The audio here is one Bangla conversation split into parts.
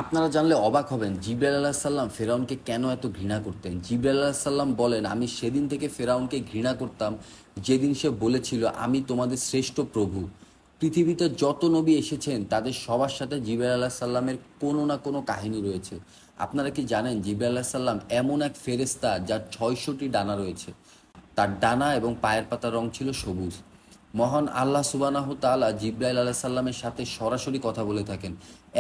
আপনারা জানলে অবাক হবেন জিবরাইল আলাইহিস সালাম ফেরাউনকে কেন এত ঘৃণা করতেন। জিবরাইল আলাইহিস সালাম বলেন, আমি সেদিন থেকে ফেরাউনকে ঘৃণা করতাম যেদিন সে বলেছিল আমি তোমাদের শ্রেষ্ঠ প্রভু। পৃথিবীতে যত নবী এসেছেন তাদের সবার সাথে জিবরাইল আলাইহিস সালামের কোনো না কোনো কাহিনী রয়েছে। আপনারা কি জানেন জিবরাইল আলাইহিস সালাম এমন এক ফেরেশতা যার ৬০০টি ডানা রয়েছে। তার ডানা এবং পায়ের পাতার রং ছিল সবুজ। মহান আল্লাহ সুবহানাহু তাআলা জিবরাইল আলাইহিস সালামের সাথে সরাসরি কথা বলে থাকেন।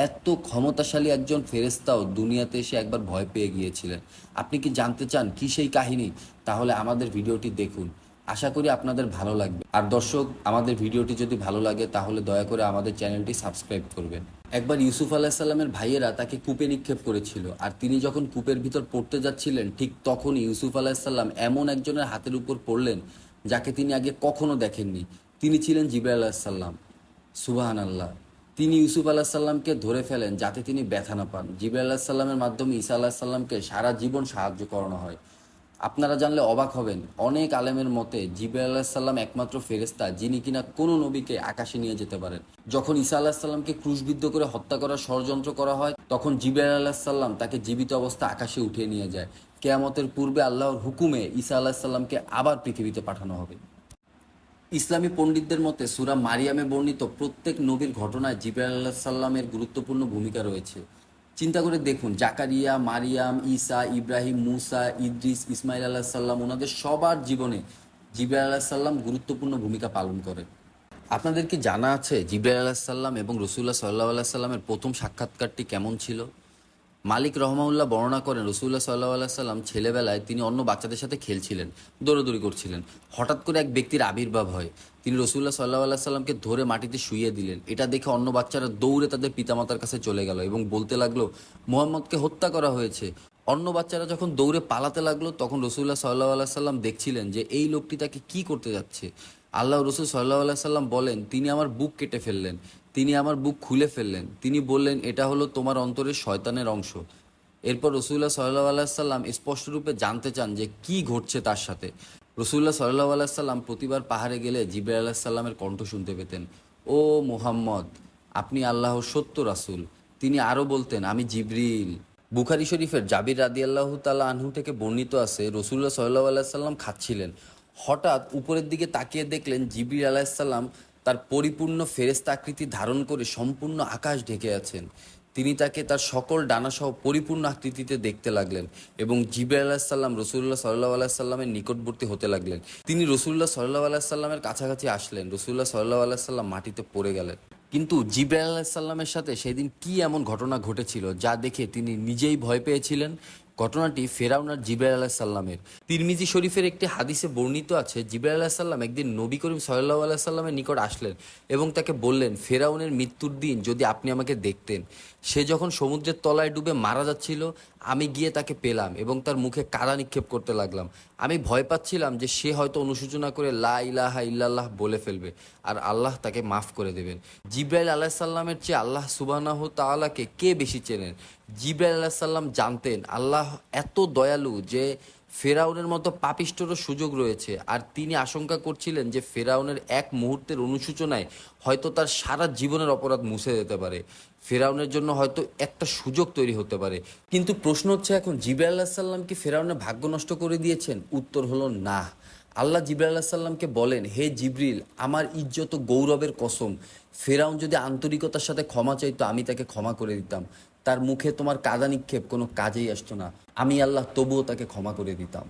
এত ক্ষমতাশালী একজন ফেরেশতাও দুনিয়াতে এসে একবার ভয় পেয়ে গিয়েছিলেন। আপনি কি জানতে চান কি সেই কাহিনী? তাহলে আমাদের ভিডিওটি দেখুন। আশা করি আপনাদের ভালো লাগবে। আর দর্শক, আমাদের ভিডিওটি যদি ভালো লাগে তাহলে দয়া করে আমাদের চ্যানেলটি সাবস্ক্রাইব করবেন। একবার ইউসুফ আলাইহিস সালামের ভাইয়েরা তাকে কূপে নিক্ষেপ করেছিল, আর তিনি যখন কূপের ভিতর পড়তে যাচ্ছিলেন ঠিক তখনই ইউসুফ আলাইহিস সালাম এমন একজনের হাতের উপর পড়লেন যাকে তিনি আগে কখনো দেখেননি। তিনি ছিলেন জিবরাইল আলাইহিস সালাম। সুবহানাল্লাহ। তিনি ইউসুফ আলাইহিস সালামকে ধরে ফেলেন যাতে তিনি ব্যথা না পান। জিবরাইল আলাইহিস সালামের মাধ্যমে ঈসা আলাইহিস সালামকে সারা জীবন সাহায্য করানো হয়। আপনারা জানলে অবাক হবেন, অনেক আলেমের মতে জিবরাইল আলাইহিস সালাম একমাত্র ফেরেশতা যিনি কিনা কোনো নবীকে আকাশে নিয়ে যেতে পারেন। যখন ঈসা আলাইহিস সালামকে ক্রুশবিদ্ধ করে হত্যা করার ষড়যন্ত্র করা হয় তখন জিবরাইল আলাইহিস সালাম তাকে জীবিত অবস্থা আকাশে উঠিয়ে নিয়ে যায়। কিয়ামতের পূর্বে আল্লাহর হুকুমে ঈসা আলাইহিস সালামকে আবার পৃথিবীতে পাঠানো হবে। ইসলামী পণ্ডিতদের মতে সূরা মারিয়ামে বর্ণিত প্রত্যেক নবীর ঘটনায় জিবরাইল আলাইহিস সালামের গুরুত্বপূর্ণ ভূমিকা রয়েছে। চিন্তা করে দেখুন, জাকারিয়া, মারিয়াম, ঈসা, ইব্রাহিম, মুসা, ইদ্রিস, ইসমাইল আলাইহিস সালাম, ওনাদের সবার জীবনে জিবরাইল আলাইহিস সালাম গুরুত্বপূর্ণ ভূমিকা পালন করে। আপনাদের কি জানা আছে জিবরাইল আলাইহিস সালাম এবং রাসূলুল্লাহ সাল্লাল্লাহু আলাইহি সাল্লামের প্রথম সাক্ষাৎকারটি কেমন ছিল? মালিক রহমাউল্লাহ বর্ণনা করেন, রাসূলুল্লাহ সাল্লাল্লাহু আলাইহি সাল্লাম ছেলেবেলায় তিনি অন্য বাচ্চাদের সাথে খেলছিলেন, দৌড়াদৌড়ি করছিলেন। হঠাৎ করে এক ব্যক্তির আবির্ভাব হয়। তিনি রাসূলুল্লাহ সাল্লাল্লাহু আলাইহি সাল্লামকে ধরে মাটিতে শুইয়ে দিলেন। এটা দেখে অন্য বাচ্চারা দৌড়ে তাদের পিতামাতার কাছে চলে গেল এবং বলতে লাগলো মুহাম্মদকে হত্যা করা হয়েছে। অন্য বাচ্চারা যখন দৌড়ে পালাতে লাগলো তখন রাসূলুল্লাহ সাল্লাল্লাহু আলাইহি সাল্লাম দেখছিলেন যে এই লোকটি তাকে কি করতে যাচ্ছে। আল্লাহ রসুল সাল্লাল্লাহু আলাইহি সাল্লাম বলেন, তিনি আমার বুক কেটে ফেললেন, তিনি আমার বুক খুলে ফেললেন। তিনি বললেন, এটা হলো তোমার অন্তরের শয়তানের অংশ। এরপর রসুল্লাহ সাল্লাল্লাহু আলাইহি সাল্লাম স্পষ্টরূপে জানতে চান যে কি ঘটছে তার সাথে। রসুল্লাহ সাল্লাল্লাহু আলাইহি সাল্লাম প্রতিবার পাহাড়ে গেলে জিবরাইল আলাইহিস সাল্লামের কণ্ঠ শুনতে পেতেন, ও মুহাম্মদ, আপনি আল্লাহর সত্য রাসূল। তিনি আরও বলতেন, আমি জিবরিল। বুখারী শরীফের জাবির রাদিয়াল্লাহু তাআলা আনহু থেকে বর্ণিত আছে, রসুল্লাহ সাল্লাল্লাহু আলাইহি সাল্লাম খাচ্ছিলেন। হঠাৎ উপরের দিকে তাকিয়ে দেখলেন জিবরিল আলাইহিস সালাম তার পরিপূর্ণ ফেরেশতা আকৃতি ধারণ করে সম্পূর্ণ আকাশ ঢেকে আছেন। তিনি তাকে তার সকল ডানাসহ পরিপূর্ণ আকৃতিতে দেখতে লাগলেন এবং জিবরাইল আলাইহিস সালাম রাসূলুল্লাহ সাল্লাল্লাহু আলাইহি সাল্লামের নিকটবর্তী হতে লাগলেন। তিনি রাসূলুল্লাহ সাল্লাল্লাহু আলাইহি সাল্লামের কাছাকাছি আসলেন। রাসূলুল্লাহ সাল্লাল্লাহু আলাইহি সাল্লাম মাটিতে পড়ে গেলেন। কিন্তু জিবরাইল আলাইহিস সালামের সাথে সেদিন কি এমন ঘটনা ঘটেছিল যা দেখে তিনি নিজেই ভয় পেয়েছিলেন? ঘটনাটি ফেরাউন আর জিবরাইল আলাইহিস সালামের। তিরমিজি শরীফের একটি হাদিসে বর্ণিত আছে, জিবরাইল আলাইহিস সালাম একদিন নবী করিম সাল্লাল্লাহু আলাইহি সাল্লামের নিকট আসলেন এবং তাকে বললেন, ফেরাউনের মৃত্যুর দিন যদি আপনি আমাকে দেখতেন। সে যখন সমুদ্রের তলায় ডুবে মারা যাচ্ছিল, আমি গিয়ে তাকে পেলাম এবং তার মুখে কাদা নিক্ষেপ করতে লাগলাম। আমি ভয় পাচ্ছিলাম যে সে হয়তো অনুশোচনা করে লা ইলাহা ইল্লাল্লাহ বলে ফেলবে আর আল্লাহ তাকে মাফ করে দেবেন। জিবরাইল আলাইহিস সালামের চেয়ে আল্লাহ সুবহানাহু তাআলাকে কে বেশি চেনেন? জিবরাইল আলাইহিস সালাম জানতেন আল্লাহ এত দয়ালু যে ফেরাউনের মতো পাপিষ্ঠরও সুযোগ রয়েছে, আর তিনি আশঙ্কা করছিলেন যে ফেরাউনের এক মুহূর্তের অনুশোচনায় হয়তো তার সারা জীবনের অপরাধ মুছে যেতে পারে। ফেরাউনের জন্য হয়তো একটা সুযোগ তৈরি হতে পারে। কিন্তু প্রশ্ন হচ্ছে, এখন জিবরাইল আলাইহিস সালাম কি ফেরাউনের ভাগ্য নষ্ট করে দিয়েছেন? উত্তর হলো না। আল্লাহ জিবরাইল আলাইহিস সালামকে বলেন, হে জিবরিল, আমার ইজ্জত ও গৌরবের কসম, ফেরাউন যদি আন্তরিকতার সাথে ক্ষমা চাইতো আমি তাকে ক্ষমা করে দিতাম। তার মুখে তোমার কাদা নিক্ষেপ কোনো কাজেই আসতো না, আমি আল্লাহ তবুও তাকে ক্ষমা করে দিতাম।